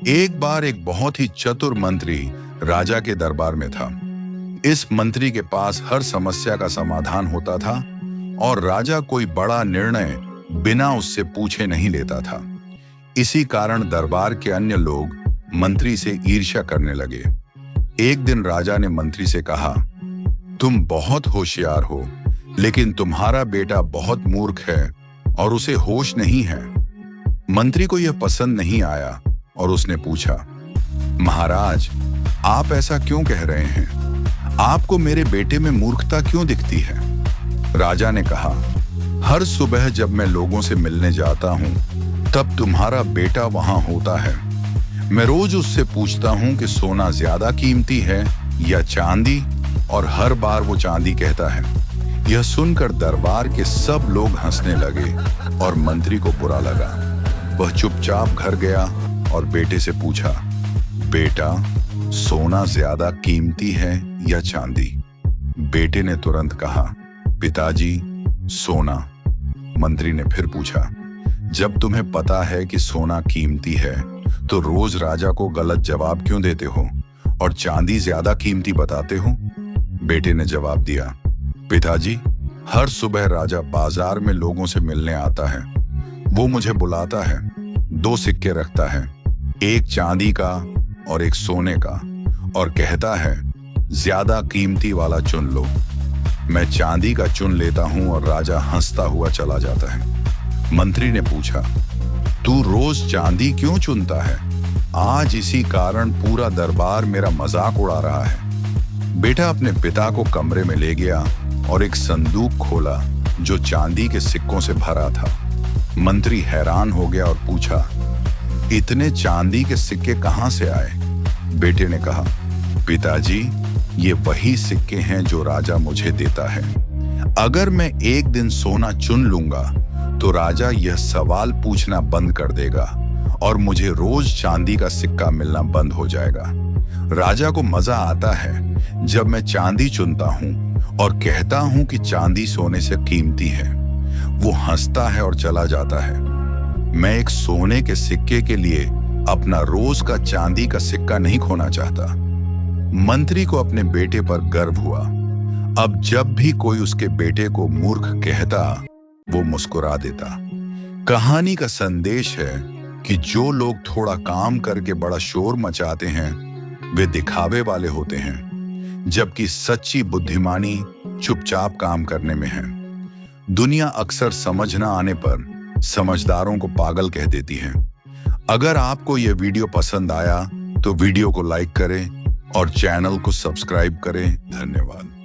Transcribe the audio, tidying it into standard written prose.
एक बार एक बहुत ही चतुर मंत्री राजा के दरबार में था। इस मंत्री के पास हर समस्या का समाधान होता था और राजा कोई बड़ा निर्णय बिना उससे पूछे नहीं लेता था। इसी कारण दरबार के अन्य लोग मंत्री से ईर्ष्या करने लगे। एक दिन राजा ने मंत्री से कहा, तुम बहुत होशियार हो, लेकिन तुम्हारा बेटा बहुत मूर्ख है और उसे होश नहीं है। मंत्री को यह पसंद नहीं आया और उसने पूछा, महाराज, आप ऐसा क्यों कह रहे हैं? आपको मेरे बेटे में मूर्खता क्यों दिखती है? राजा ने कहा, हर सुबह जब मैं लोगों से मिलने जाता हूं, तब तुम्हारा बेटा वहां होता है। मैं रोज उससे पूछता हूं कि सोना ज्यादा कीमती है या चांदी, और हर बार वो चांदी कहता है। यह सुनकर दरबार के सब लोग हंसने लगे और मंत्री को बुरा लगा। वह चुपचाप घर गया और बेटे से पूछा, बेटा, सोना ज्यादा कीमती है या चांदी? बेटे ने तुरंत कहा, पिताजी, सोना। मंत्री ने फिर पूछा, जब तुम्हें पता है कि सोना कीमती है, तो रोज राजा को गलत जवाब क्यों देते हो और चांदी ज्यादा कीमती बताते हो? बेटे ने जवाब दिया, पिताजी, हर सुबह राजा बाजार में लोगों से मिलने आता है। वो मुझे बुलाता है, 2 सिक्के रखता है, एक चांदी का और एक सोने का, और कहता है, ज्यादा कीमती वाला चुन लो। मैं चांदी का चुन लेता हूं और राजा हंसता हुआ चला जाता है। मंत्री ने पूछा, तू रोज चांदी क्यों चुनता है? आज इसी कारण पूरा दरबार मेरा मजाक उड़ा रहा है। बेटा अपने पिता को कमरे में ले गया और एक संदूक खोला जो चांदी के सिक्कों से भरा था। मंत्री हैरान हो गया और पूछा, इतने चांदी के सिक्के कहां से आए? बेटे ने कहा, पिताजी, ये वही सिक्के हैं जो राजा मुझे देता है। अगर मैं एक दिन सोना चुन लूंगा तो राजा यह सवाल पूछना बंद कर देगा और मुझे रोज चांदी का सिक्का मिलना बंद हो जाएगा। राजा को मजा आता है जब मैं चांदी चुनता हूं और कहता हूं कि चांदी सोने से कीमती है। वो हंसता है और चला जाता है। मैं एक सोने के सिक्के के लिए अपना रोज का चांदी का सिक्का नहीं खोना चाहता। मंत्री को अपने बेटे पर गर्व हुआ। अब जब भी कोई उसके बेटे को मूर्ख कहता, वो मुस्कुरा देता। कहानी का संदेश है कि जो लोग थोड़ा काम करके बड़ा शोर मचाते हैं, वे दिखावे वाले होते हैं, जबकि सच्ची बुद्धिमानी चुपचाप काम करने में है। दुनिया अक्सर समझ ना आने पर समझदारों को पागल कह देती है। अगर आपको यह वीडियो पसंद आया तो वीडियो को लाइक करें और चैनल को सब्सक्राइब करें। धन्यवाद।